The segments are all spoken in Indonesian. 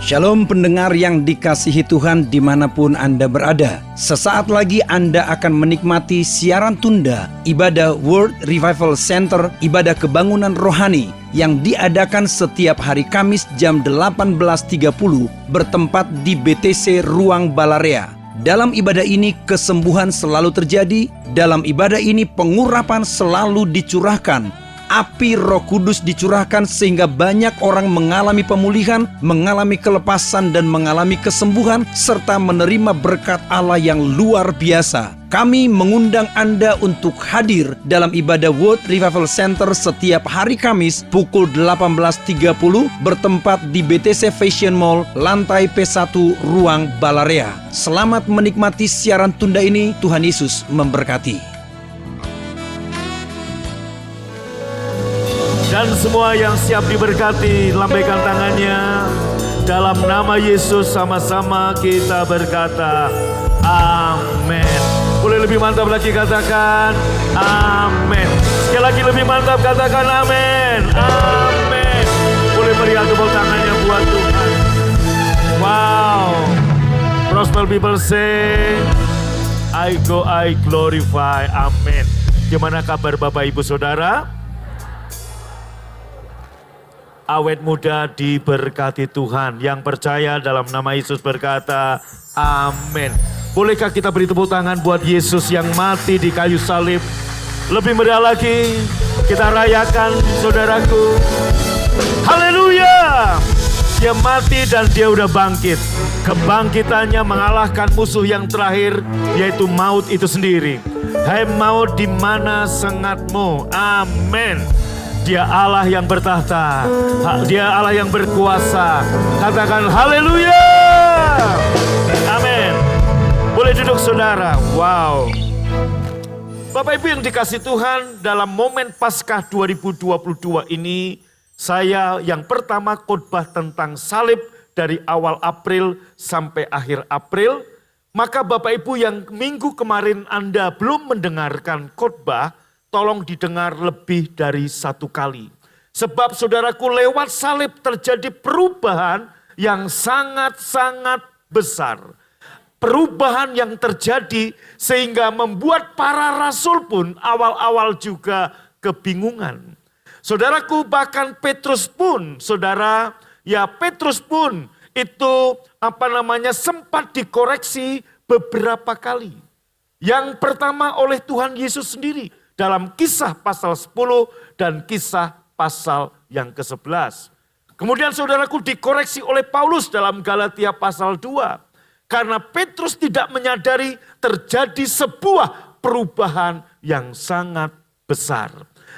Shalom pendengar yang dikasihi Tuhan dimanapun Anda berada. Sesaat lagi Anda akan menikmati siaran tunda ibadah World Revival Center, ibadah kebangunan rohani yang diadakan setiap hari Kamis jam 18.30 bertempat di BTC Ruang Balarea. Dalam ibadah ini kesembuhan selalu terjadi, dalam ibadah ini pengurapan selalu dicurahkan. Api Roh Kudus dicurahkan sehingga banyak orang mengalami pemulihan, mengalami kelepasan dan mengalami kesembuhan serta menerima berkat Allah yang luar biasa. Kami mengundang Anda untuk hadir dalam ibadah World Revival Center setiap hari Kamis pukul 18.30 bertempat di BTC Fashion Mall, lantai P1 Ruang Balarea. Selamat menikmati siaran tunda ini. Tuhan Yesus memberkati. Dan semua yang siap diberkati, lambaikan tangannya. Dalam nama Yesus sama-sama kita berkata, amin. Boleh lebih mantap lagi katakan, amin. Sekali lagi lebih mantap katakan, amin. Amin. Boleh meriah tepuk tangannya buat Tuhan. Wow. Gospel people say, I go, I glorify, amin. Gimana kabar Bapak Ibu Saudara? Awet muda diberkati Tuhan. Yang percaya dalam nama Yesus berkata, amin. Bolehkah kita beri tepuk tangan buat Yesus yang mati di kayu salib? Lebih meriah lagi, kita rayakan saudaraku. Haleluya! Dia mati dan dia udah bangkit. Kebangkitannya mengalahkan musuh yang terakhir, yaitu maut itu sendiri. Hai maut, di mana sengatmu? Amin. Dia Allah yang bertahta, Dia Allah yang berkuasa. Katakan haleluya. Amin. Boleh duduk saudara. Wow. Bapak Ibu yang dikasih Tuhan, dalam momen Paskah 2022 ini, saya yang pertama khotbah tentang salib dari awal April sampai akhir April. Maka Bapak Ibu yang minggu kemarin Anda belum mendengarkan khotbah, tolong didengar lebih dari satu kali. Sebab saudaraku, lewat salib terjadi perubahan yang sangat-sangat besar. Perubahan yang terjadi sehingga membuat para rasul pun awal-awal juga kebingungan. Saudaraku, bahkan Petrus pun, Petrus pun itu sempat dikoreksi beberapa kali. Yang pertama oleh Tuhan Yesus sendiri. Dalam Kisah pasal 10 dan Kisah pasal yang ke-11. Kemudian saudaraku dikoreksi oleh Paulus dalam Galatia pasal 2. Karena Petrus tidak menyadari terjadi sebuah perubahan yang sangat besar.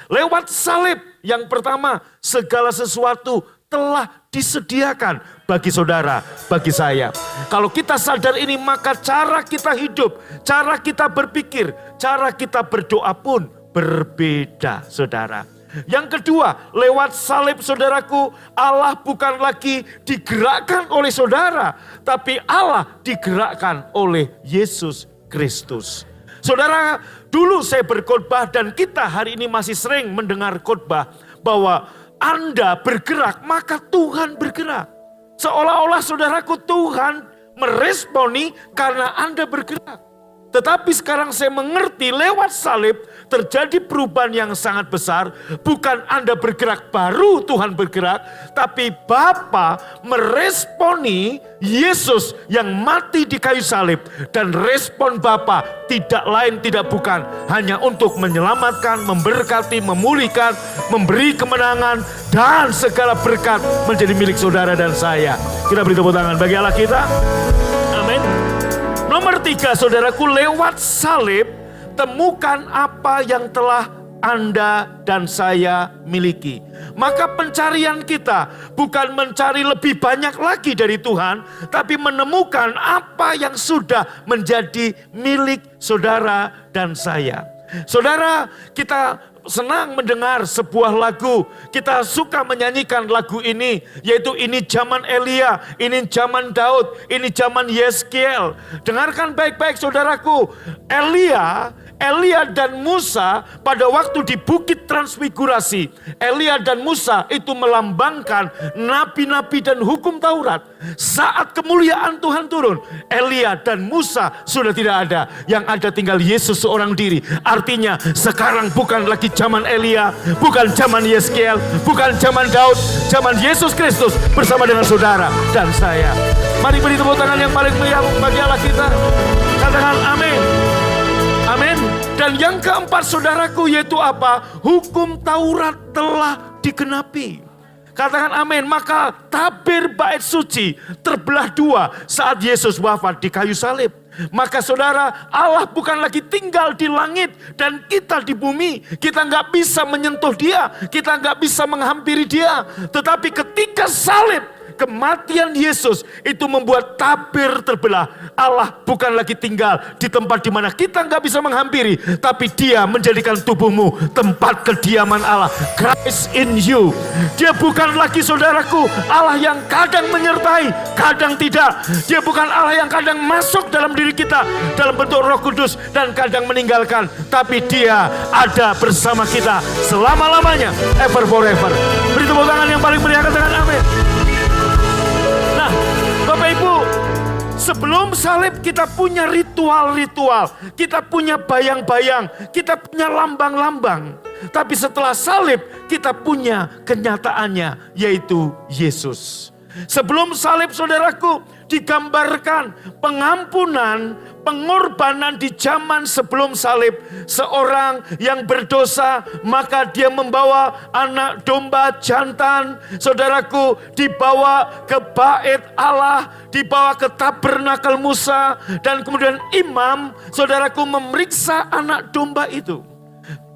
Lewat salib yang pertama, segala sesuatu telah disediakan bagi saudara, bagi saya. Kalau kita sadar ini, maka cara kita hidup, cara kita berpikir, cara kita berdoa pun berbeda, saudara. Yang kedua, lewat salib saudaraku, Allah bukan lagi digerakkan oleh saudara, tapi Allah digerakkan oleh Yesus Kristus. Saudara, dulu saya berkhotbah dan kita hari ini masih sering mendengar khotbah bahwa Anda bergerak, maka Tuhan bergerak. Seolah-olah saudaraku, Tuhan meresponi karena Anda bergerak. Tetapi sekarang saya mengerti lewat salib terjadi perubahan yang sangat besar. Bukan Anda bergerak baru Tuhan bergerak. Tapi Bapa meresponi Yesus yang mati di kayu salib. Dan respon Bapa tidak lain tidak bukan hanya untuk menyelamatkan, memberkati, memulihkan, memberi kemenangan. Dan segala berkat menjadi milik saudara dan saya. Kita beri tepuk tangan bagi Allah kita. Amin. Nomor 3, saudaraku, lewat salib temukan apa yang telah Anda dan saya miliki. Maka pencarian kita bukan mencari lebih banyak lagi dari Tuhan, tapi menemukan apa yang sudah menjadi milik saudara dan saya. Saudara, kita senang mendengar sebuah lagu. Kita suka menyanyikan lagu ini. Yaitu ini zaman Elia, ini zaman Daud, ini zaman Yeskiel. Dengarkan baik-baik saudaraku. Elia Elia dan Musa pada waktu di Bukit Transfigurasi, Elia dan Musa itu melambangkan nabi-nabi dan hukum Taurat. Saat kemuliaan Tuhan turun, Elia dan Musa sudah tidak ada. Yang ada tinggal Yesus seorang diri. Artinya sekarang bukan lagi zaman Elia, bukan zaman Yeskiel, bukan zaman Daud, zaman Yesus Kristus bersama dengan saudara dan saya. Mari beri tepuk tangan yang paling meriah bagi Allah kita. Katakan amin. Amin. Dan yang keempat saudaraku yaitu apa? Hukum Taurat telah digenapi. Katakan amin. Maka tabir bait suci terbelah dua saat Yesus wafat di kayu salib. Maka saudara, Allah bukan lagi tinggal di langit dan kita di bumi. Kita nggak bisa menyentuh dia, kita nggak bisa menghampiri dia. Tetapi ketika salib, kematian Yesus itu membuat tabir terbelah. Allah bukan lagi tinggal di tempat di mana kita nggak bisa menghampiri, tapi dia menjadikan tubuhmu tempat kediaman Allah. Christ in you. Dia bukan lagi saudaraku Allah yang kadang menyertai, kadang tidak. Dia bukan Allah yang kadang masuk dalam diri kita dalam bentuk Roh Kudus dan kadang meninggalkan, tapi dia ada bersama kita selama-lamanya, ever forever. Beri tepuk tangan yang paling meriah, katakan amin. Nah, Bapak Ibu, sebelum salib kita punya ritual-ritual, kita punya bayang-bayang, kita punya lambang-lambang. Tapi setelah salib kita punya kenyataannya, yaitu Yesus. Sebelum salib saudaraku digambarkan pengampunan, pengorbanan di zaman sebelum salib. Seorang yang berdosa maka dia membawa anak domba jantan. Saudaraku, dibawa ke bait Allah, dibawa ke tabernakel Musa. Dan kemudian imam, saudaraku, memeriksa anak domba itu.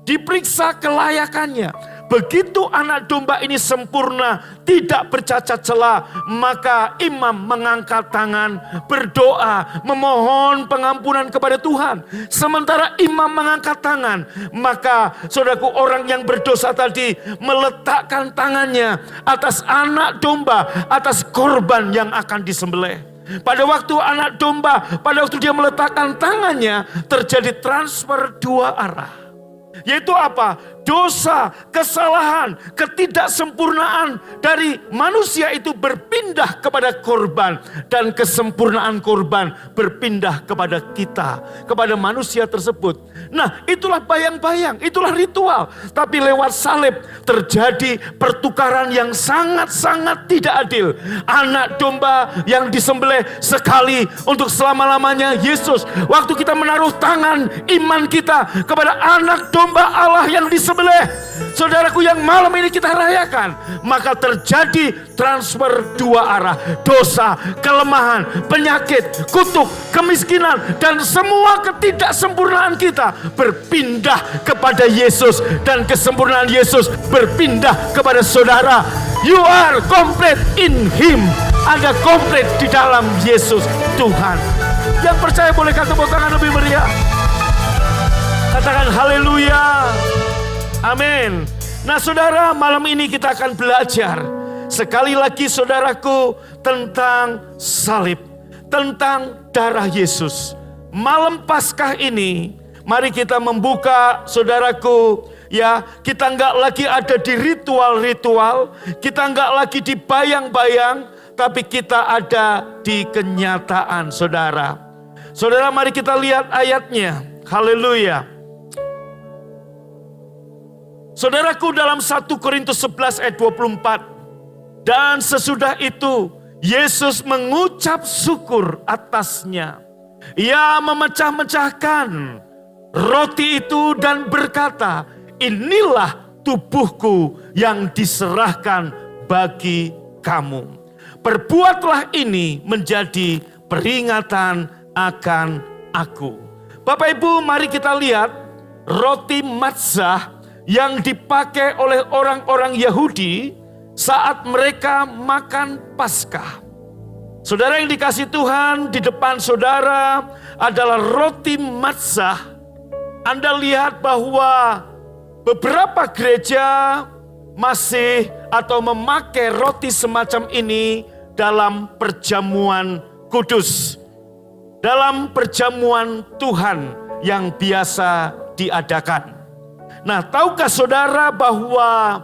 Diperiksa kelayakannya. Begitu anak domba ini sempurna, tidak bercacat celah, maka imam mengangkat tangan, berdoa, memohon pengampunan kepada Tuhan. Sementara imam mengangkat tangan, maka saudaraku, orang yang berdosa tadi meletakkan tangannya atas anak domba, atas korban yang akan disembelih. Pada waktu anak domba, pada waktu dia meletakkan tangannya, terjadi transfer dua arah. Yaitu apa? Dosa, kesalahan, ketidaksempurnaan dari manusia itu berpindah kepada korban. Dan kesempurnaan korban berpindah kepada kita, kepada manusia tersebut. Nah, itulah bayang-bayang, itulah ritual. Tapi lewat salib terjadi pertukaran yang sangat-sangat tidak adil. Anak domba yang disembelih sekali untuk selama-lamanya Yesus. Waktu kita menaruh tangan iman kita kepada anak domba Allah yang disembelih, saudaraku, yang malam ini kita rayakan, maka terjadi transfer dua arah. Dosa, kelemahan, penyakit, kutuk, kemiskinan, dan semua ketidaksempurnaan kita berpindah kepada Yesus. Dan kesempurnaan Yesus berpindah kepada saudara. You are complete in Him. Anda komplit di dalam Yesus Tuhan. Yang percaya boleh tepuk tangan lebih meriah. Katakan haleluya. Amin. Nah saudara, malam ini kita akan belajar sekali lagi saudaraku tentang salib, tentang darah Yesus. Malam Paskah ini, mari kita membuka saudaraku, ya, kita enggak lagi ada di ritual-ritual, kita enggak lagi di bayang-bayang, tapi kita ada di kenyataan saudara. Saudara, mari kita lihat ayatnya. Haleluya. Saudaraku, dalam 1 Korintus 11 ayat 24. Dan sesudah itu Yesus mengucap syukur atasnya. Ia memecah-mecahkan roti itu dan berkata, inilah tubuhku yang diserahkan bagi kamu. Perbuatlah ini menjadi peringatan akan aku. Bapak Ibu, mari kita lihat roti matzah yang dipakai oleh orang-orang Yahudi saat mereka makan Paskah. Saudara yang dikasihi Tuhan, di depan saudara adalah roti matzah. Anda lihat bahwa beberapa gereja masih atau memakai roti semacam ini dalam perjamuan kudus, dalam perjamuan Tuhan yang biasa diadakan. Nah, tahukah saudara bahwa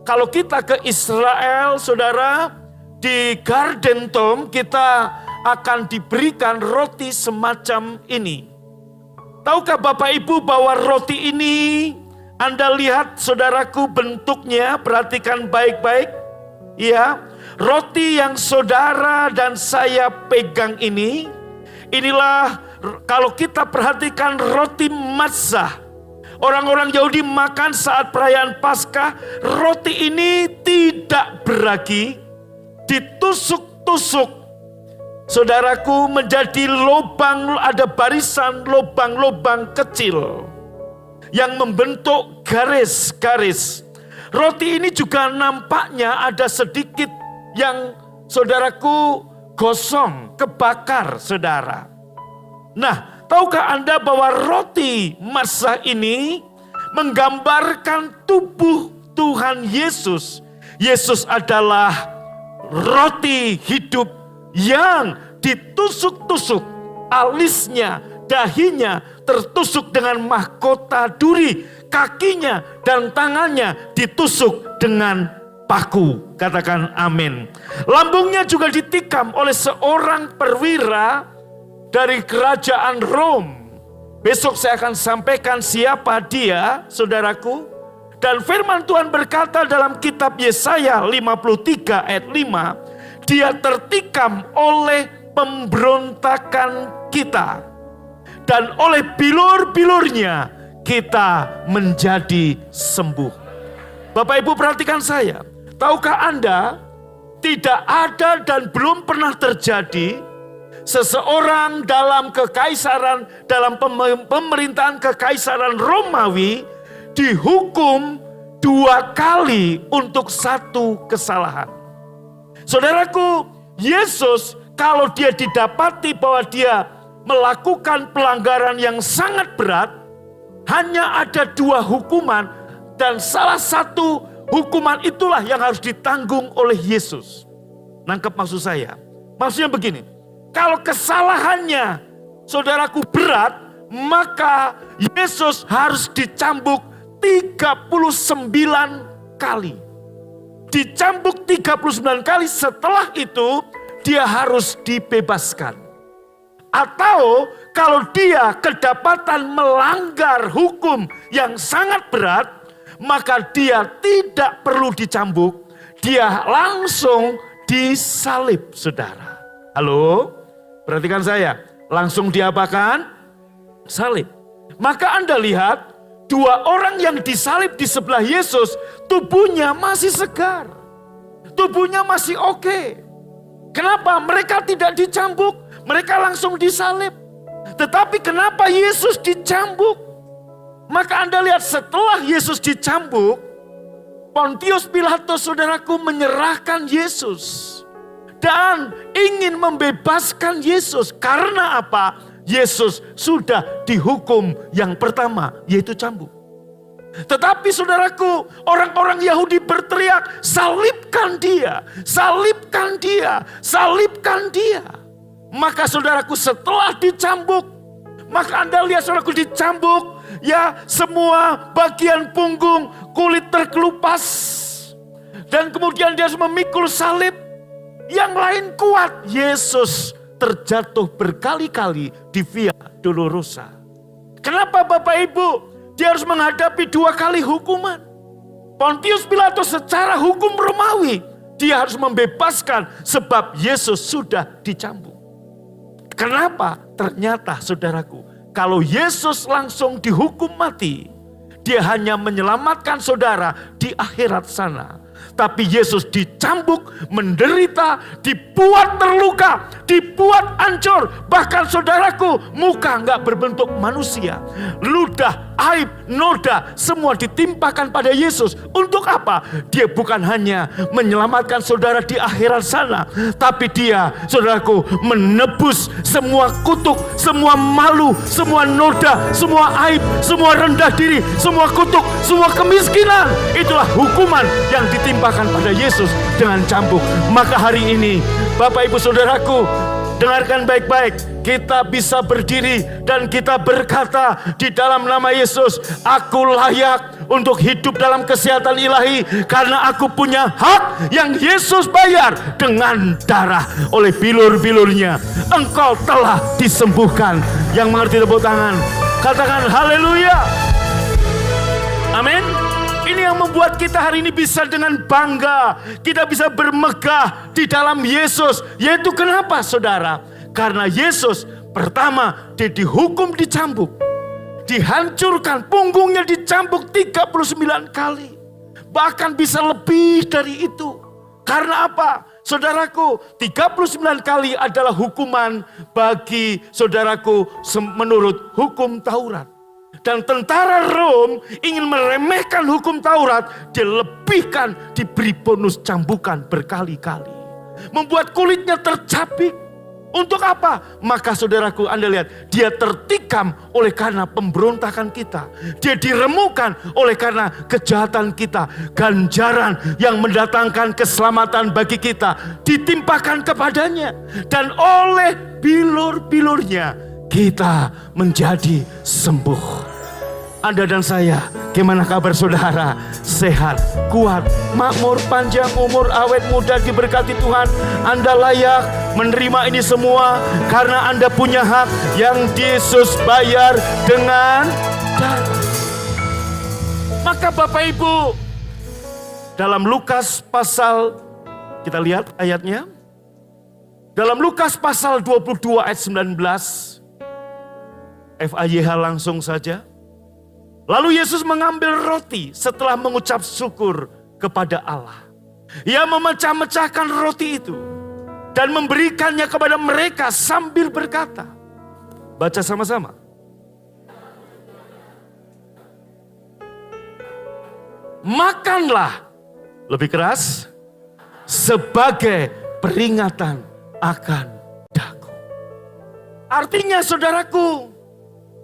kalau kita ke Israel, saudara, di Garden Tomb kita akan diberikan roti semacam ini. Tahukah Bapak Ibu bahwa roti ini, Anda lihat saudaraku bentuknya, perhatikan baik-baik. Ya, roti yang saudara dan saya pegang ini, inilah kalau kita perhatikan roti matzah. Orang-orang Yahudi makan saat perayaan Paskah, roti ini tidak beragi, ditusuk-tusuk. Saudaraku, menjadi lubang, ada barisan lubang-lubang kecil yang membentuk garis-garis. Roti ini juga nampaknya ada sedikit yang saudaraku gosong, kebakar saudara. Nah, tahukah Anda bahwa roti matzah ini menggambarkan tubuh Tuhan Yesus. Yesus adalah roti hidup yang ditusuk-tusuk, alisnya, dahinya tertusuk dengan mahkota duri, kakinya dan tangannya ditusuk dengan paku. Katakan amin. Lambungnya juga ditikam oleh seorang perwira dari kerajaan Rom. Besok saya akan sampaikan siapa dia, saudaraku. Dan firman Tuhan berkata dalam kitab Yesaya 53 ayat 5, dia tertikam oleh pemberontakan kita. Dan oleh bilur-bilurnya kita menjadi sembuh. Bapak Ibu perhatikan saya. Tahukah Anda, tidak ada dan belum pernah terjadi seseorang dalam kekaisaran, dalam pemerintahan kekaisaran Romawi dihukum 2 kali untuk 1 kesalahan. Saudaraku, Yesus kalau dia didapati bahwa dia melakukan pelanggaran yang sangat berat, hanya ada 2 hukuman dan salah satu hukuman itulah yang harus ditanggung oleh Yesus. Nangkep maksud saya? Maksudnya begini. Kalau kesalahannya saudaraku berat, maka Yesus harus dicambuk 39 kali. Dicambuk 39 kali, setelah itu dia harus dibebaskan. Atau kalau dia kedapatan melanggar hukum yang sangat berat, maka dia tidak perlu dicambuk, dia langsung disalib, saudara. Halo? Perhatikan saya, langsung diapakan? Salib. Maka Anda lihat, 2 orang yang disalib di sebelah Yesus, tubuhnya masih segar. Tubuhnya masih oke. Kenapa? Mereka tidak dicambuk, mereka langsung disalib. Tetapi kenapa Yesus dicambuk? Maka Anda lihat setelah Yesus dicambuk, Pontius Pilatus saudaraku menyerahkan Yesus. Dan ingin membebaskan Yesus. Karena apa? Yesus sudah dihukum yang pertama, yaitu cambuk. Tetapi saudaraku, orang-orang Yahudi berteriak, salibkan dia, salibkan dia, salibkan dia. Maka saudaraku setelah dicambuk, maka Anda lihat saudaraku dicambuk, ya semua bagian punggung, kulit terkelupas. Dan kemudian dia harus memikul salib. Yang lain kuat, Yesus terjatuh berkali-kali di Via Dolorosa. Kenapa Bapak Ibu? Dia harus menghadapi 2 kali hukuman. Pontius Pilatus secara hukum Romawi, dia harus membebaskan sebab Yesus sudah dicambuk. Kenapa? Ternyata saudaraku, kalau Yesus langsung dihukum mati, dia hanya menyelamatkan saudara di akhirat sana. Tapi Yesus dicambuk, menderita, dibuat terluka, dibuat hancur. Bahkan saudaraku, muka enggak berbentuk manusia. Ludah, aib, noda, semua ditimpakan pada Yesus. Untuk apa? Dia bukan hanya menyelamatkan saudara di akhirat sana. Tapi dia, saudaraku, menebus semua kutuk, semua malu, semua noda, semua aib, semua rendah diri, semua kutuk, semua kemiskinan. Itulah hukuman yang ditimpakan pada Yesus dengan cambuk. Maka hari ini, Bapak Ibu Saudaraku, dengarkan baik-baik. kita bisa berdiri dan kita berkata di dalam nama Yesus, aku layak untuk hidup dalam kesehatan ilahi karena aku punya hak yang Yesus bayar dengan darah oleh bilur-bilurnya. Engkau telah disembuhkan. Yang mengerti tepuk tangan, katakan haleluya. Amin. Ini yang membuat kita hari ini bisa dengan bangga, kita bisa bermegah di dalam Yesus. Yaitu kenapa saudara? Karena Yesus pertama dia dihukum dicambuk, dihancurkan, punggungnya dicambuk 39 kali. Bahkan bisa lebih dari itu. Karena apa? Saudaraku, 39 kali adalah hukuman bagi saudaraku menurut hukum Taurat. Dan tentara Rom ingin meremehkan hukum Taurat, dia lebihkan, diberi bonus cambukan berkali-kali. Membuat kulitnya tercapik. Untuk apa? Maka saudaraku, Anda lihat, dia tertikam oleh karena pemberontakan kita. Dia diremukan oleh karena kejahatan kita. Ganjaran yang mendatangkan keselamatan bagi kita ditimpakan kepadanya. Dan oleh bilur-bilurnya kita menjadi sembuh. Anda dan saya, gimana kabar saudara? Sehat, kuat, makmur, panjang umur, awet muda, diberkati Tuhan. Anda layak menerima ini semua karena Anda punya hak yang Yesus bayar dengan darah. Maka Bapak Ibu, dalam Lukas pasal, kita lihat ayatnya. Dalam Lukas pasal 22 ayat 19, FAYH langsung saja. Lalu Yesus mengambil roti setelah mengucap syukur kepada Allah. Ia memecah-mecahkan roti itu dan memberikannya kepada mereka sambil berkata. Baca sama-sama. Makanlah, lebih keras, sebagai peringatan akan daku. Artinya saudaraku,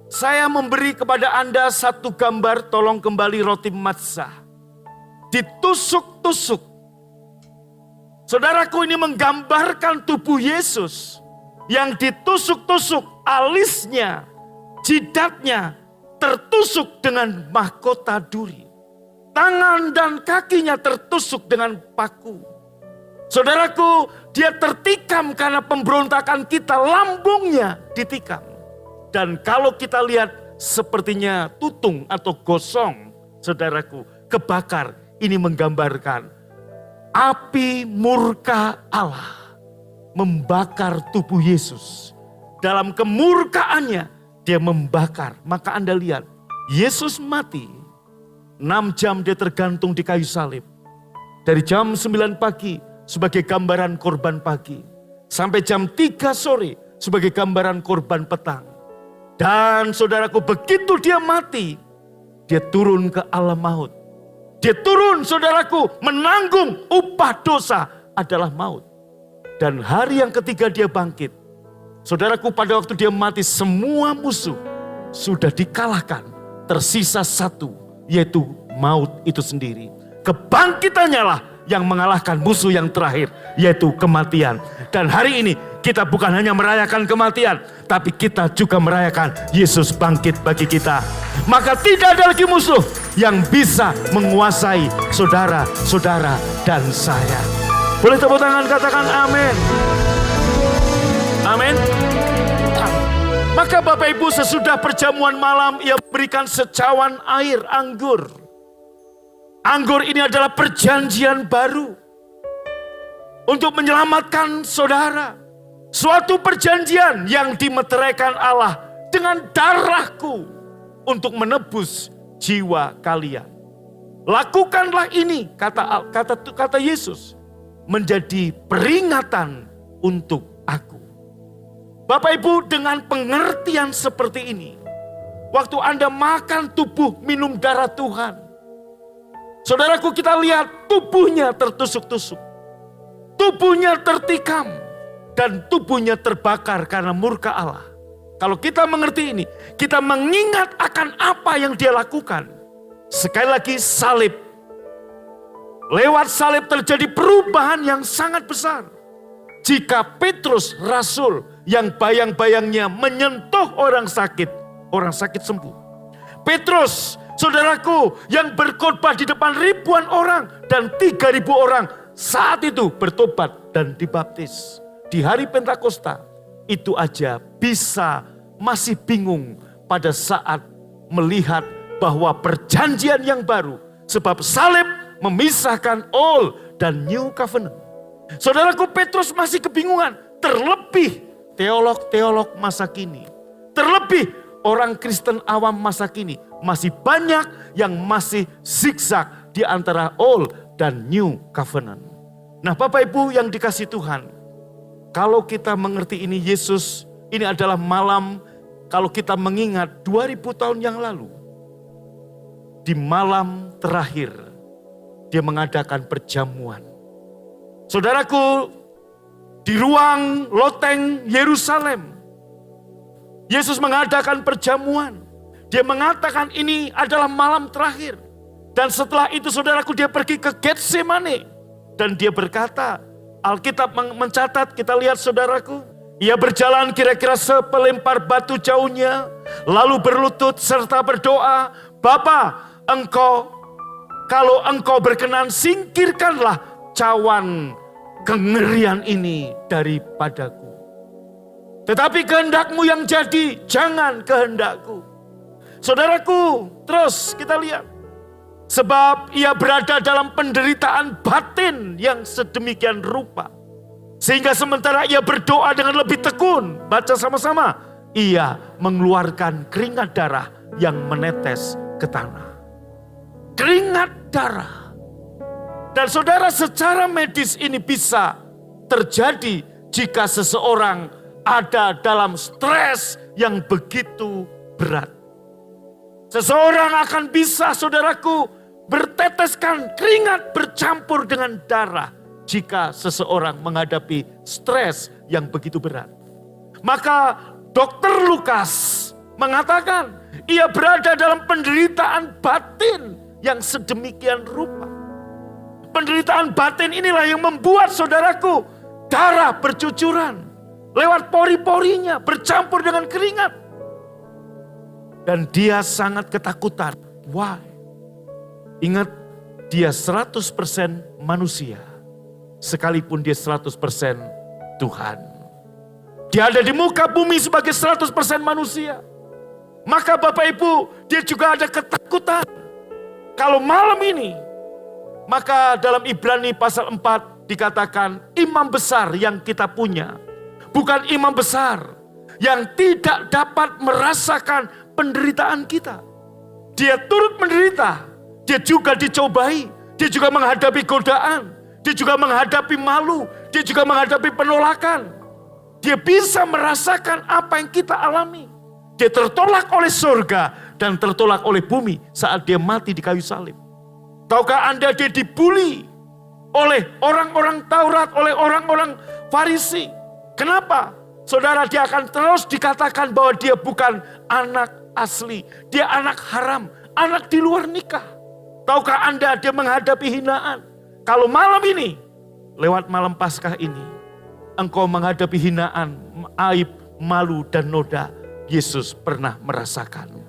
saya memberi kepada Anda satu gambar, tolong kembali roti matzah. Ditusuk-tusuk. Saudaraku, ini menggambarkan tubuh Yesus yang ditusuk-tusuk, alisnya, jidatnya tertusuk dengan mahkota duri. Tangan dan kakinya tertusuk dengan paku. Saudaraku, dia tertikam karena pemberontakan kita, lambungnya ditikam. Dan kalau kita lihat sepertinya tutung atau gosong, saudaraku, kebakar. Ini menggambarkan api murka Allah membakar tubuh Yesus. Dalam kemurkaannya dia membakar. Maka Anda lihat, Yesus mati. 6 jam dia tergantung di kayu salib. Dari jam 9 pagi sebagai gambaran korban pagi. Sampai jam 3 sore sebagai gambaran korban petang. Dan saudaraku, begitu dia mati, dia turun ke alam maut. Dia turun, saudaraku, menanggung upah dosa adalah maut. Dan hari yang ketiga dia bangkit. Saudaraku, pada waktu dia mati, semua musuh sudah dikalahkan. Tersisa satu, yaitu maut itu sendiri. Kebangkitannya lah yang mengalahkan musuh yang terakhir, yaitu kematian. Dan hari ini kita bukan hanya merayakan kematian, tapi kita juga merayakan Yesus bangkit bagi kita. Maka tidak ada lagi musuh yang bisa menguasai saudara-saudara dan saya. Boleh tepuk tangan, katakan amin. Amin. Maka Bapak Ibu, sesudah perjamuan malam, ia berikan secawan air anggur. Anggur ini adalah perjanjian baru untuk menyelamatkan saudara. Suatu perjanjian yang dimeteraikan Allah dengan darahku untuk menebus jiwa kalian. Lakukanlah ini, kata Yesus, menjadi peringatan untuk aku. Bapak Ibu, dengan pengertian seperti ini, waktu Anda makan tubuh, minum darah Tuhan, saudaraku, kita lihat tubuhnya tertusuk-tusuk, tubuhnya tertikam, dan tubuhnya terbakar karena murka Allah. Kalau kita mengerti ini, kita mengingat akan apa yang dia lakukan. Sekali lagi, salib. Lewat salib terjadi perubahan yang sangat besar. Jika Petrus, rasul yang bayang-bayangnya menyentuh orang sakit sembuh. Petrus, saudaraku, yang berkhotbah di depan ribuan orang dan 3.000 orang saat itu bertobat dan dibaptis. Di hari Pentakosta itu aja bisa masih bingung pada saat melihat bahwa perjanjian yang baru, sebab salib memisahkan Old dan New Covenant. Saudaraku, Petrus masih kebingungan, terlebih teolog-teolog masa kini, terlebih orang Kristen awam masa kini, masih banyak yang masih zigzag di antara Old dan New Covenant. Nah, Bapak Ibu yang dikasihi Tuhan, kalau kita mengerti ini, Yesus, ini adalah malam, kalau kita mengingat 2000 tahun yang lalu, di malam terakhir, dia mengadakan perjamuan. Saudaraku, di ruang loteng Yerusalem, Yesus mengadakan perjamuan. Dia mengatakan ini adalah malam terakhir. Dan setelah itu, saudaraku, dia pergi ke Getsemane. Dan dia berkata, Alkitab mencatat, kita lihat saudaraku, ia berjalan kira-kira sepelempar batu jauhnya, lalu berlutut serta berdoa, Bapa, kalau engkau berkenan, singkirkanlah cawan kengerian ini daripadaku. Tetapi kehendakmu yang jadi, jangan kehendakku. Saudaraku, terus kita lihat. Sebab ia berada dalam penderitaan batin yang sedemikian rupa. Sehingga sementara ia berdoa dengan lebih tekun, baca sama-sama, ia mengeluarkan keringat darah yang menetes ke tanah. Keringat darah. Dan saudara, secara medis ini bisa terjadi jika seseorang ada dalam stres yang begitu berat. Seseorang akan bisa, saudaraku, berteteskan keringat bercampur dengan darah jika seseorang menghadapi stres yang begitu berat. Maka Dr. Lukas mengatakan ia berada dalam penderitaan batin yang sedemikian rupa. Penderitaan batin inilah yang membuat, saudaraku, darah bercucuran lewat pori-porinya bercampur dengan keringat. Dan dia sangat ketakutan. Why? Ingat, dia 100% manusia. Sekalipun dia 100% Tuhan. Dia ada di muka bumi sebagai 100% manusia. Maka Bapak Ibu, dia juga ada ketakutan. Kalau malam ini, maka dalam Ibrani pasal 4 dikatakan imam besar yang kita punya. Bukan imam besar yang tidak dapat merasakan penderitaan kita. Dia turut menderita. Dia juga dicobai. Dia juga menghadapi godaan. Dia juga menghadapi malu. Dia juga menghadapi penolakan. Dia bisa merasakan apa yang kita alami. Dia tertolak oleh surga dan tertolak oleh bumi saat dia mati di kayu salib. Tahukah Anda, dia dibully oleh orang-orang Taurat, oleh orang-orang Farisi. Kenapa? Saudara, dia akan terus dikatakan bahwa dia bukan anak asli. Dia anak haram, anak di luar nikah. Tahukah Anda, dia menghadapi hinaan. Kalau malam ini, lewat malam Paskah ini, engkau menghadapi hinaan, aib, malu, dan noda. Yesus pernah merasakan.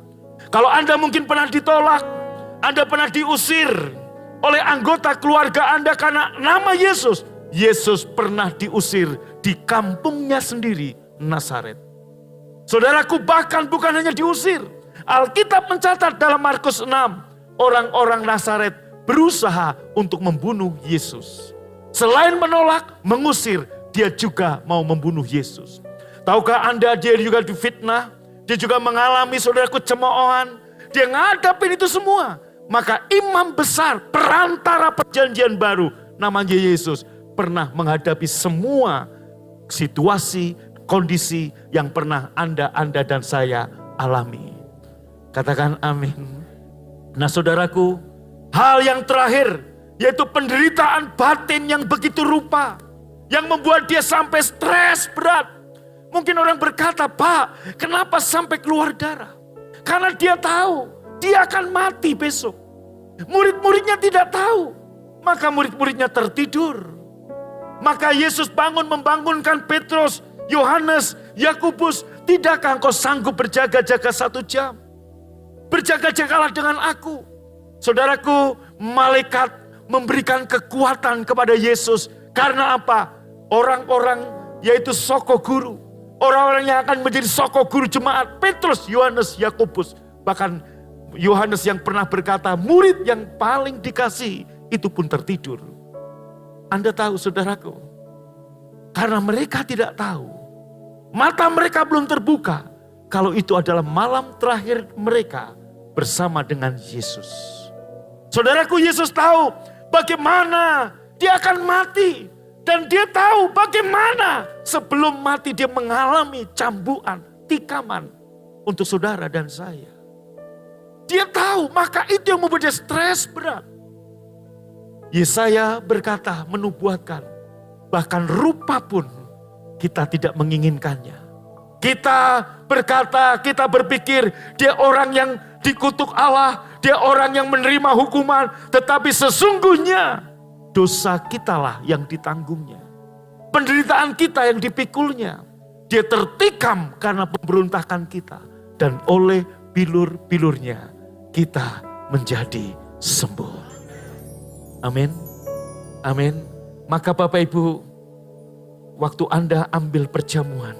Kalau Anda mungkin pernah ditolak, Anda pernah diusir oleh anggota keluarga Anda karena nama Yesus. Yesus pernah diusir di kampungnya sendiri, Nazaret. Saudaraku, bahkan bukan hanya diusir. Alkitab mencatat dalam Markus 6, orang-orang Nazaret berusaha untuk membunuh Yesus. Selain menolak, mengusir, dia juga mau membunuh Yesus. Tahukah Anda, dia juga difitnah, dia juga mengalami, saudaraku, cemoohan. Dia ngadapin itu semua. Maka imam besar perantara perjanjian baru, namanya Yesus, pernah menghadapi semua situasi, kondisi yang pernah Anda dan saya alami. Katakan amin. Nah, saudaraku, hal yang terakhir, yaitu penderitaan batin yang begitu rupa, yang membuat dia sampai stres berat. Mungkin orang berkata, Pak, kenapa sampai keluar darah? Karena dia tahu, dia akan mati besok. Murid-muridnya tidak tahu, maka murid-muridnya tertidur. Maka Yesus membangunkan Petrus, Yohanes, Yakobus, tidakkah engkau sanggup berjaga-jaga 1 jam? Berjaga-jagalah dengan aku. Saudaraku, malaikat memberikan kekuatan kepada Yesus. Karena apa? Orang-orang, yaitu soko guru. Orang-orang yang akan menjadi soko guru jemaat. Petrus, Yohanes, Yakobus. Bahkan Yohanes yang pernah berkata, murid yang paling dikasihi itu pun tertidur. Anda tahu saudaraku, karena mereka tidak tahu, mata mereka belum terbuka, kalau itu adalah malam terakhir mereka bersama dengan Yesus. Saudaraku, Yesus tahu bagaimana dia akan mati. Dan dia tahu bagaimana sebelum mati dia mengalami cambukan, tikaman untuk saudara dan saya. Dia tahu, maka itu yang membuat dia stres berat. Yesaya berkata, menubuatkan, bahkan rupa pun kita tidak menginginkannya. Kita berkata, kita berpikir dia orang yang dikutuk Allah, dia orang yang menerima hukuman, tetapi sesungguhnya dosa kitalah yang ditanggungnya. Penderitaan kita yang dipikulnya. Dia tertikam karena pemberontakan kita. Dan oleh bilur-bilurnya kita menjadi sembuh. Amin. Amin. Maka Bapak Ibu, waktu Anda ambil perjamuan,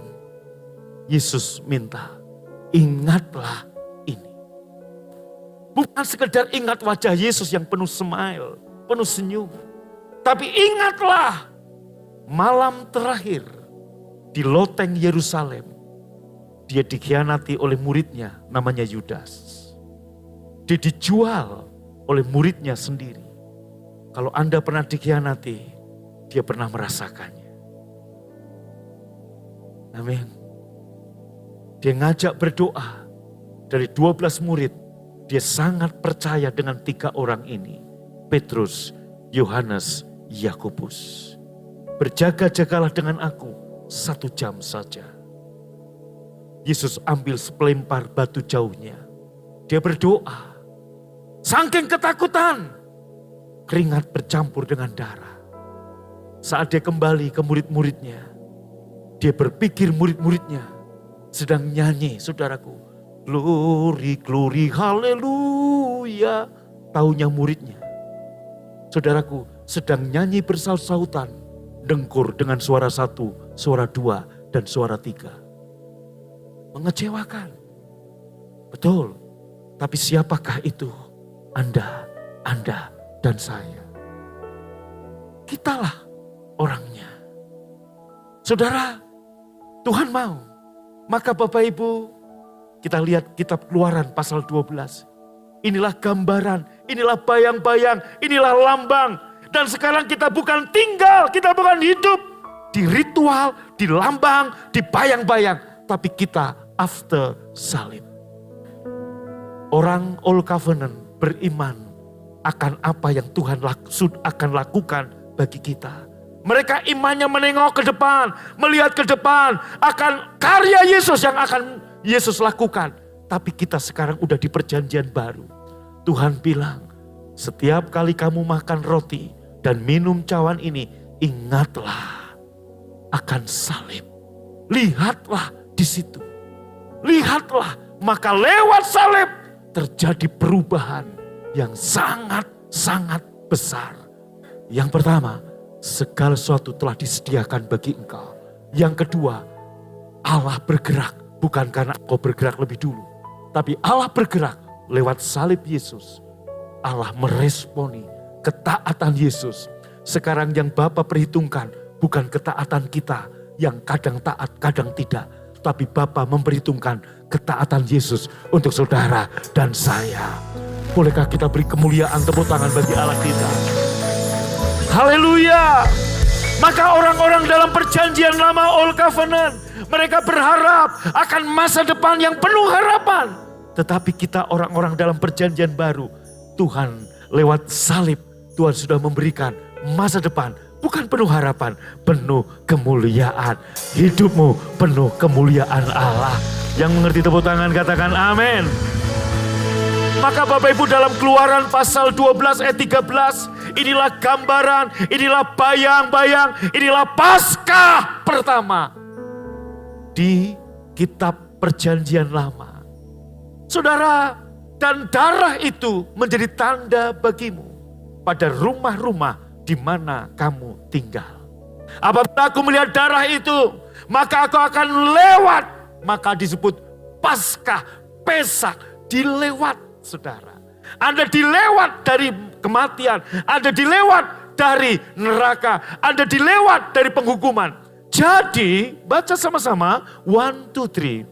Yesus minta, ingatlah ini. Bukan sekedar ingat wajah Yesus yang penuh smile, penuh senyum. Tapi ingatlah malam terakhir di loteng Yerusalem. Dia dikhianati oleh muridnya namanya Yudas. Dia dijual oleh muridnya sendiri. Kalau Anda pernah dikhianati, dia pernah merasakannya. Amin. Dia ngajak berdoa. Dari 12 murid, dia sangat percaya dengan 3 orang ini. Petrus, Yohanes, Yakobus. Berjaga-jagalah dengan aku 1 jam saja. Yesus ambil sepelempar batu jauhnya. Dia berdoa. Saking ketakutan, keringat bercampur dengan darah. Saat dia kembali ke murid-muridnya, dia berpikir murid-muridnya sedang nyanyi, saudaraku. Glory, glory, haleluya. Taunya muridnya. Saudaraku, sedang nyanyi bersaut-sautan, dengkur dengan suara 1, suara 2, dan suara 3. Mengecewakan. Betul. Tapi siapakah itu? Anda, dan saya. Kitalah orangnya. Saudara, Tuhan mau. Maka Bapak Ibu, kita lihat kitab Keluaran pasal 12. Inilah gambaran, inilah bayang-bayang, inilah lambang. Dan sekarang kita bukan tinggal, kita bukan hidup di ritual, di lambang, di bayang-bayang. Tapi kita after salib. Orang Old Covenant beriman akan apa yang Tuhan akan lakukan bagi kita. Mereka imannya menengok ke depan, melihat ke depan akan karya Yesus yang akan Yesus lakukan. Tapi kita sekarang udah di perjanjian baru. Tuhan bilang, setiap kali kamu makan roti dan minum cawan ini, ingatlah akan salib. Lihatlah di situ. Lihatlah, maka lewat salib terjadi perubahan yang sangat-sangat besar. Yang pertama, segala sesuatu telah disediakan bagi engkau. Yang kedua, Allah bergerak bukan karena engkau bergerak lebih dulu. Tapi Allah bergerak lewat salib Yesus. Allah meresponi ketaatan Yesus. Sekarang yang Bapa perhitungkan bukan ketaatan kita yang kadang taat, kadang tidak. Tapi Bapa memperhitungkan ketaatan Yesus untuk saudara dan saya. Bolehkah kita beri kemuliaan, tepuk tangan bagi Allah kita. Haleluya. Maka orang-orang dalam perjanjian lama Old Covenant, mereka berharap akan masa depan yang penuh harapan. Tetapi kita orang-orang dalam perjanjian baru, Tuhan lewat salib, Tuhan sudah memberikan masa depan. Bukan penuh harapan, penuh kemuliaan. Hidupmu penuh kemuliaan Allah. Yang mengerti tepuk tangan katakan amin. Maka Bapak Ibu dalam Keluaran pasal 12 ayat 13. Inilah gambaran, inilah bayang-bayang, inilah Paskah pertama. di kitab Perjanjian Lama. Saudara, dan darah itu menjadi tanda bagimu pada rumah-rumah di mana kamu tinggal. Apabila aku melihat darah itu, maka aku akan lewat. Maka disebut Paskah, Pesak, dilewat, saudara. Anda dilewat dari kematian, Anda dilewat dari neraka, Anda dilewat dari penghukuman. Jadi, baca sama-sama, 1, 2, 3.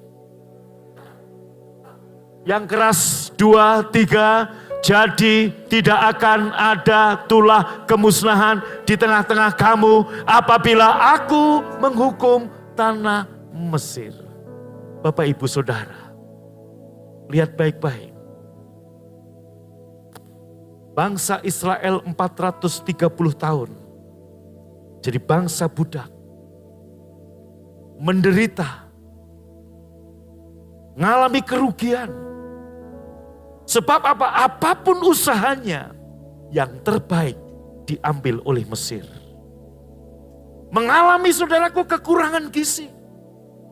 Yang keras, 2, 3. Jadi tidak akan ada tulah kemusnahan di tengah-tengah kamu apabila aku menghukum tanah Mesir. Bapak, Ibu, Saudara, lihat baik-baik. Bangsa Israel 430 tahun jadi bangsa budak. Menderita. Mengalami kerugian. Sebab apa? Apapun usahanya, yang terbaik diambil oleh Mesir. Mengalami, saudaraku, kekurangan gizi.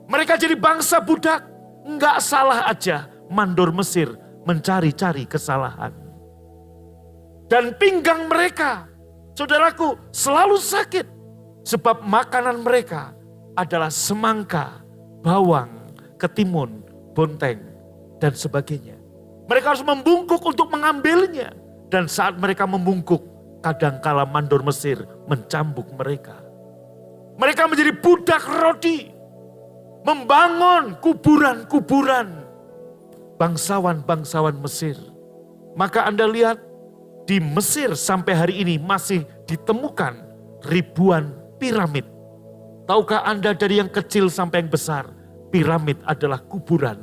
Mereka jadi bangsa budak. Enggak salah aja mandor Mesir mencari-cari kesalahan. Dan pinggang mereka, saudaraku, selalu sakit. Sebab makanan mereka adalah semangka, bawang, ketimun, bonteng, dan sebagainya. Mereka harus membungkuk untuk mengambilnya. Dan saat mereka membungkuk, kadangkala mandor Mesir mencambuk mereka. Mereka menjadi budak rodi. Membangun kuburan-kuburan bangsawan-bangsawan Mesir. Maka Anda lihat, di Mesir sampai hari ini masih ditemukan ribuan piramid. Tahukah Anda, dari yang kecil sampai yang besar, piramid adalah kuburan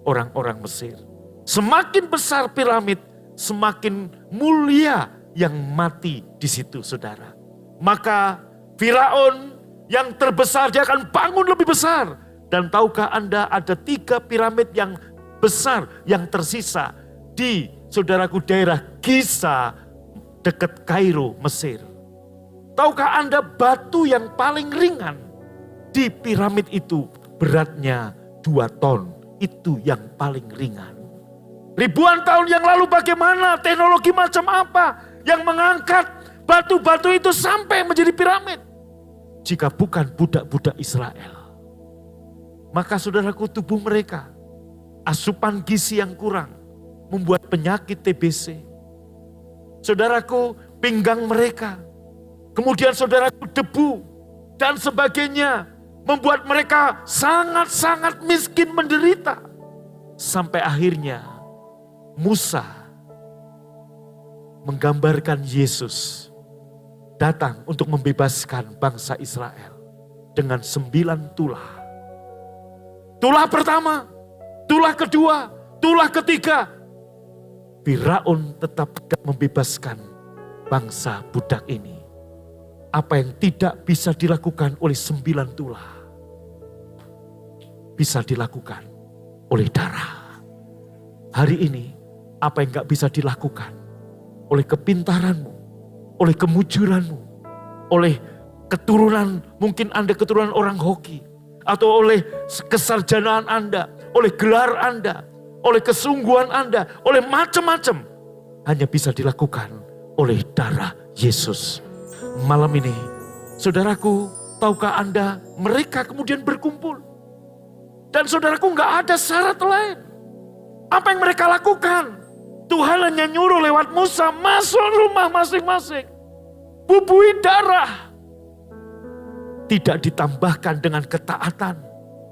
orang-orang Mesir. Semakin besar piramid, semakin mulia yang mati di situ, saudara. Maka Firaun yang terbesar, dia akan bangun lebih besar. Dan tahukah Anda, ada 3 piramid yang besar yang tersisa di, saudaraku, daerah Giza dekat Kairo, Mesir. Tahukah Anda, batu yang paling ringan di piramid itu beratnya 2 ton. Itu yang paling ringan. Ribuan tahun yang lalu bagaimana, teknologi macam apa yang mengangkat batu-batu itu sampai menjadi piramid? Jika bukan budak-budak Israel. Maka, saudaraku, tubuh mereka, asupan gizi yang kurang, membuat penyakit TBC. Saudaraku, pinggang mereka, kemudian saudaraku, debu, dan sebagainya, membuat mereka sangat-sangat miskin, menderita. Sampai akhirnya, Musa menggambarkan Yesus datang untuk membebaskan bangsa Israel dengan 9 tulah. Tulah pertama, tulah kedua, tulah ketiga. Firaun tetap tidak membebaskan bangsa budak ini. Apa yang tidak bisa dilakukan oleh 9 tulah, bisa dilakukan oleh darah. Hari ini, apa yang gak bisa dilakukan oleh kepintaranmu, oleh kemujuranmu, oleh keturunan, mungkin Anda keturunan orang hoki, atau oleh kesarjanaan Anda, oleh gelar Anda, oleh kesungguhan Anda, oleh macam-macam, hanya bisa dilakukan oleh darah Yesus. Malam ini, saudaraku, tahukah Anda, mereka kemudian berkumpul. Dan saudaraku, gak ada syarat lain. Apa yang mereka lakukan? Tuhan hanya nyuruh lewat Musa, masuk rumah masing-masing. Bubui darah. Tidak ditambahkan dengan ketaatan.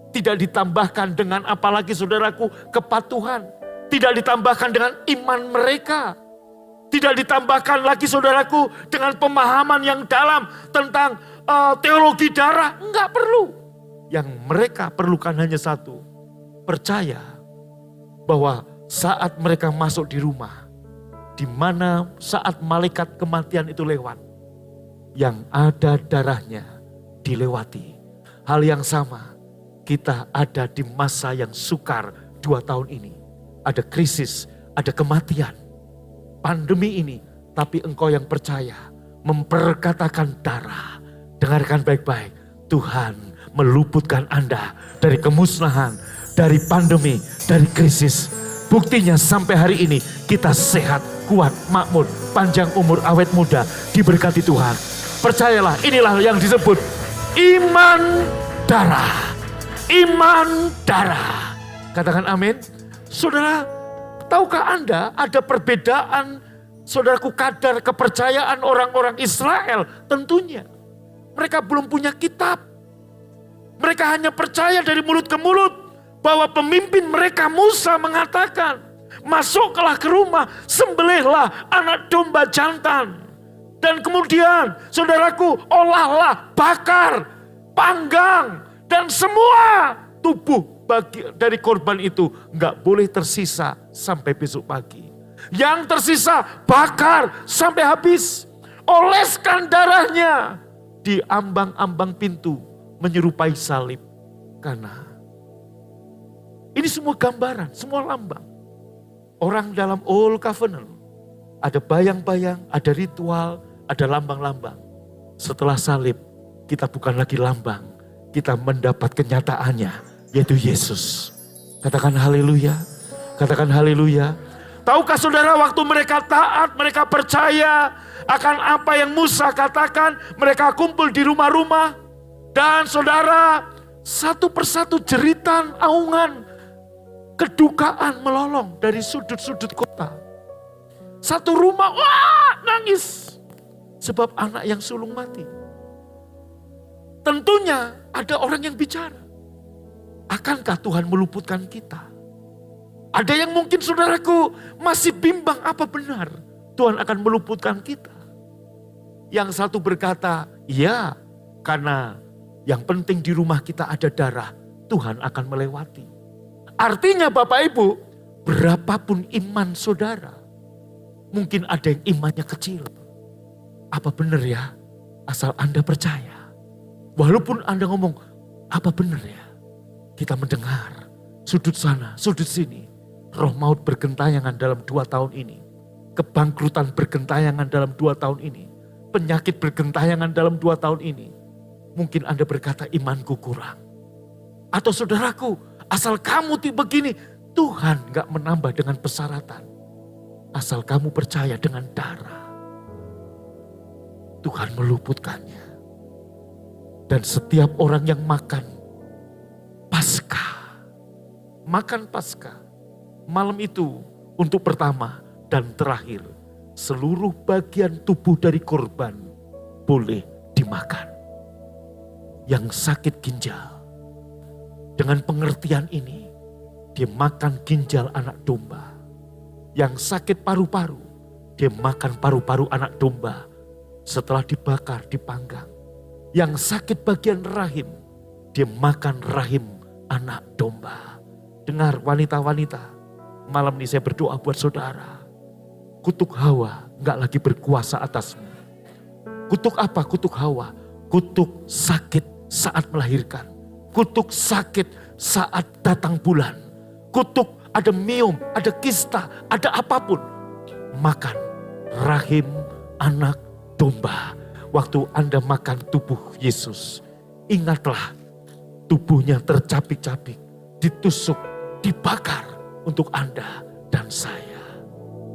Tidak ditambahkan dengan, apalagi saudaraku, kepatuhan. Tidak ditambahkan dengan iman mereka. Tidak ditambahkan lagi, saudaraku, dengan pemahaman yang dalam tentang teologi darah. Enggak perlu. Yang mereka perlukan hanya satu. Percaya bahwa saat mereka masuk di rumah, di mana saat malaikat kematian itu lewat, yang ada darahnya dilewati. Hal yang sama, kita ada di masa yang sukar 2 tahun ini. Ada krisis, ada kematian, pandemi ini. Tapi engkau yang percaya, memperkatakan darah. Dengarkan baik-baik, Tuhan meluputkan Anda dari kemusnahan, dari pandemi, dari krisis. Buktinya sampai hari ini kita sehat, kuat, makmur, panjang umur, awet muda, diberkati Tuhan. Percayalah, inilah yang disebut iman darah. Iman darah. Katakan amin. Saudara, tahukah Anda ada perbedaan, saudaraku, kadar kepercayaan orang-orang Israel? Tentunya mereka belum punya kitab. Mereka hanya percaya dari mulut ke mulut bahwa pemimpin mereka Musa mengatakan, masuklah ke rumah, sembelihlah anak domba jantan. Dan kemudian saudaraku, olahlah, bakar, panggang, dan semua tubuh dari korban itu nggak boleh tersisa sampai besok pagi. Yang tersisa bakar sampai habis. Oleskan darahnya di ambang-ambang pintu menyerupai salib. Karena ini semua gambaran, semua lambang. Orang dalam Old Covenant ada bayang-bayang, ada ritual, ada lambang-lambang. Setelah salib kita bukan lagi lambang, kita mendapat kenyataannya, yaitu Yesus. Katakan haleluya, katakan haleluya. Tahukah saudara, waktu mereka taat, mereka percaya akan apa yang Musa katakan, mereka kumpul di rumah-rumah. Dan saudara, satu persatu jeritan, aungan, kedukaan melolong dari sudut-sudut kota. Satu rumah, wah, nangis. Sebab anak yang sulung mati. Tentunya ada orang yang bicara. Akankah Tuhan meluputkan kita? Ada yang mungkin saudaraku masih bimbang apa benar Tuhan akan meluputkan kita. Yang satu berkata, ya, karena yang penting di rumah kita ada darah, Tuhan akan melewati. Artinya Bapak Ibu, berapapun iman saudara, mungkin ada yang imannya kecil. Apa benar ya? Asal Anda percaya. Walaupun Anda ngomong, apa benar ya? Kita mendengar sudut sana, sudut sini. Roh maut bergentayangan dalam 2 tahun ini. Kebangkrutan bergentayangan dalam 2 tahun ini. Penyakit bergentayangan dalam 2 tahun ini. Mungkin Anda berkata imanku kurang. Atau saudaraku, asal kamu begini, Tuhan gak menambah dengan persyaratan. Asal kamu percaya dengan darah. Tuhan meluputkannya. Dan setiap orang yang makan Paskah, makan Paskah, malam itu untuk pertama dan terakhir, seluruh bagian tubuh dari korban boleh dimakan. Yang sakit ginjal, dengan pengertian ini, dia makan ginjal anak domba. Yang sakit paru-paru, dia makan paru-paru anak domba setelah dibakar, dipanggang. Yang sakit bagian rahim, dia makan rahim anak domba. Dengar wanita-wanita, malam ini saya berdoa buat saudara. Kutuk Hawa gak lagi berkuasa atasmu. Kutuk apa? Kutuk Hawa. Kutuk sakit saat melahirkan. Kutuk sakit saat datang bulan. Kutuk ada miom, ada kista, ada apapun. Makan rahim anak domba. Waktu Anda makan tubuh Yesus, ingatlah tubuhnya tercapik-capik, ditusuk, dibakar untuk Anda dan saya.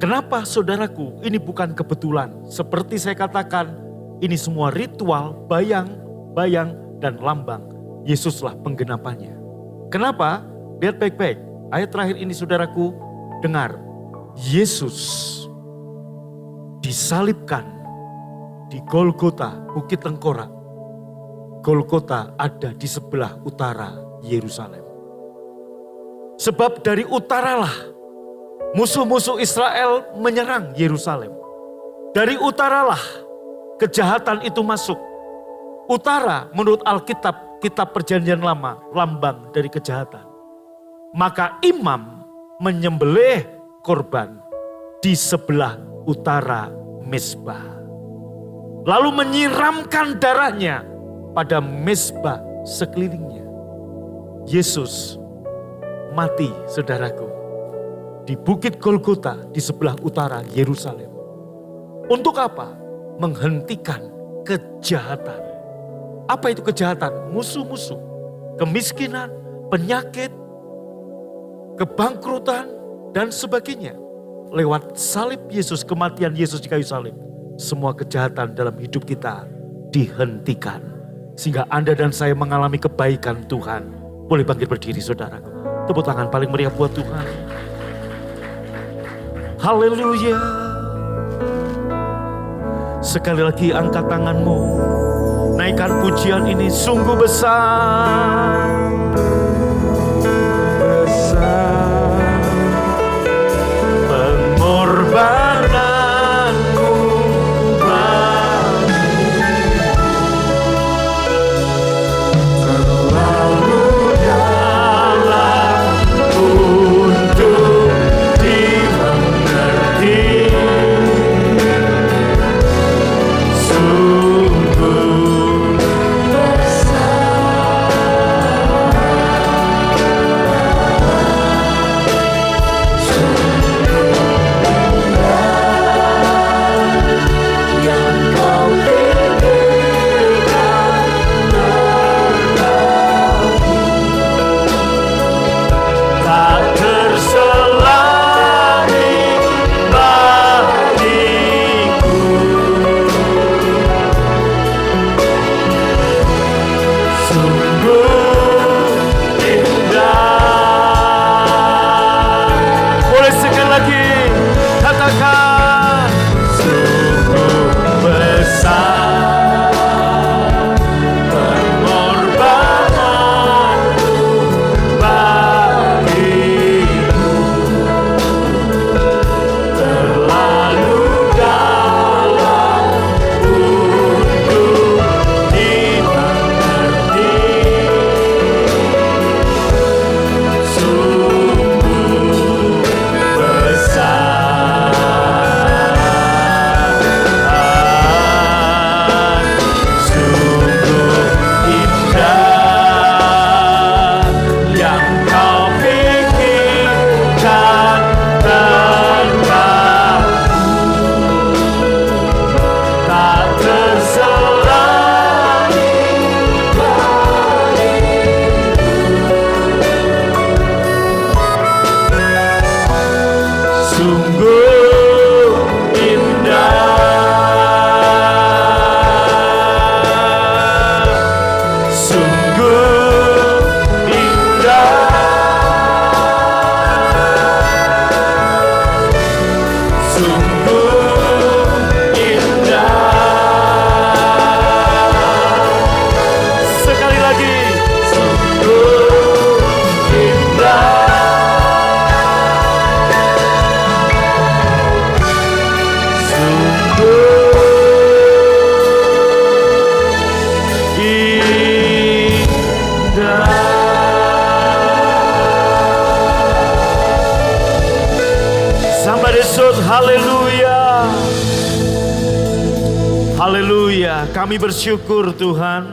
Kenapa saudaraku? Ini bukan kebetulan. Seperti saya katakan, ini semua ritual, bayang, dan lambang. Yesuslah penggenapannya. Kenapa? Lihat baik-baik. Ayat terakhir ini saudaraku, dengar. Yesus disalibkan di Golgota, Bukit Tengkorak. Golgota ada di sebelah utara Yerusalem. Sebab dari utaralah musuh-musuh Israel menyerang Yerusalem. Dari utaralah kejahatan itu masuk. Utara menurut Alkitab, kitab Perjanjian Lama, lambang dari kejahatan. Maka imam menyembelih korban di sebelah utara mezbah. Lalu menyiramkan darahnya pada mezbah sekelilingnya. Yesus mati, saudaraku, di Bukit Golgota di sebelah utara Yerusalem. Untuk apa? Menghentikan kejahatan. Apa itu kejahatan? Musuh-musuh, kemiskinan, penyakit, kebangkrutan, dan sebagainya. Lewat salib Yesus, kematian Yesus di kayu salib, semua kejahatan dalam hidup kita dihentikan. Sehingga Anda dan saya mengalami kebaikan Tuhan. Boleh bangkit berdiri saudara. Tepuk tangan paling meriah buat Tuhan. Haleluya. Sekali lagi angkat tanganmu. Naikkan pujian ini sungguh besar. Besar pengorbananmu terlalu dalam untuk dimengerti. Sungguh tak terselami bagiku. Sungguh indah. Boleh sekali lagi katakan. Sungguh besar pengorbananmu bagiku. Terlalu dalam untuk dimengerti. Sungguh besar, sungguh indah yang kau pikirkan tentangku. Tak terselami sungguh indah, sungguh indah, sungguh indah. Sekali lagi, sungguh indah. Somebody shout haleluya. Haleluya. Kami bersyukur Tuhan,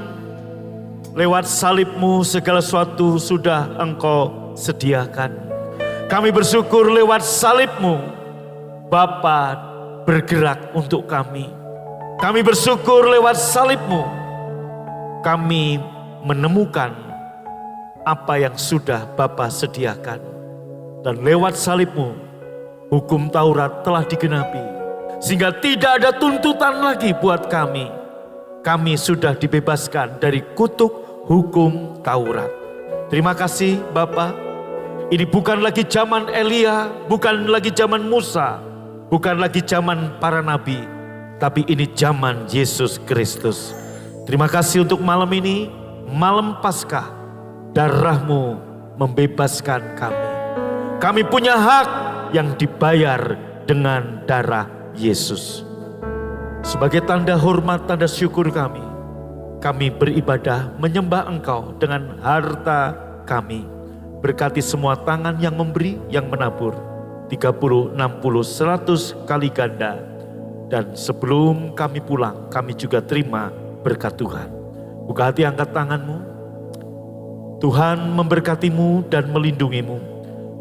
lewat salib-Mu segala sesuatu sudah Engkau sediakan. Kami bersyukur lewat salib-Mu Bapa bergerak untuk kami. Kami bersyukur lewat salib-Mu kami menemukan apa yang sudah Bapa sediakan. Dan lewat salib-Mu hukum Taurat telah digenapi. Sehingga tidak ada tuntutan lagi buat kami. Kami sudah dibebaskan dari kutuk hukum Taurat. Terima kasih Bapa. Ini bukan lagi zaman Elia, bukan lagi zaman Musa, bukan lagi zaman para nabi, tapi ini zaman Yesus Kristus. Terima kasih untuk malam ini, malam Paskah. Darah-Mu membebaskan kami. Kami punya hak yang dibayar dengan darah Yesus. Sebagai tanda hormat, tanda syukur kami beribadah menyembah Engkau dengan harta kami. Berkati semua tangan yang memberi, yang menabur 30, 60, 100 kali ganda. Dan sebelum kami pulang, kami juga terima berkat Tuhan. Buka hati, angkat tanganmu. Tuhan memberkatimu dan melindungimu.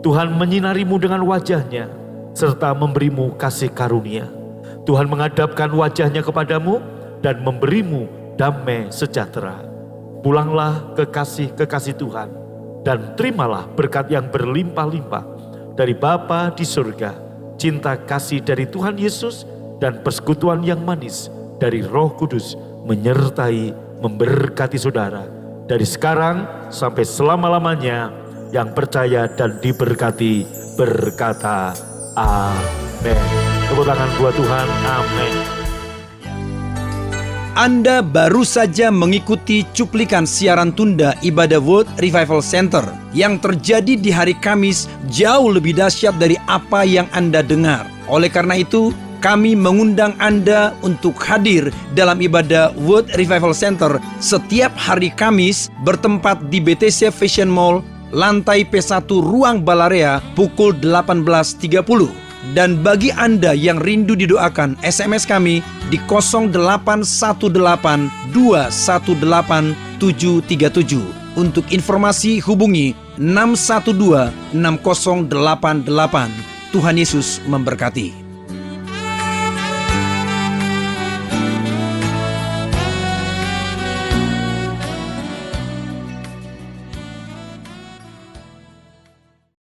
Tuhan menyinarimu dengan wajahnya serta memberimu kasih karunia. Tuhan menghadapkan wajahnya kepadamu dan memberimu damai sejahtera. Pulanglah kekasih-kekasih Tuhan dan terimalah berkat yang berlimpah-limpah dari Bapa di surga, cinta kasih dari Tuhan Yesus, dan persekutuan yang manis dari Roh Kudus menyertai, memberkati saudara dari sekarang sampai selama-lamanya. Yang percaya dan diberkati berkata amin. Tepuk tangan buat Tuhan, amin. Anda baru saja mengikuti cuplikan siaran tunda ibadah World Revival Center yang terjadi di hari Kamis jauh lebih dahsyat dari apa yang Anda dengar. Oleh karena itu, kami mengundang Anda untuk hadir dalam ibadah World Revival Center setiap hari Kamis bertempat di BTC Fashion Mall, lantai P1 Ruang Balarea pukul 18.30. Dan bagi Anda yang rindu didoakan, SMS kami di 0818218737. Untuk informasi hubungi 6126088. Tuhan Yesus memberkati.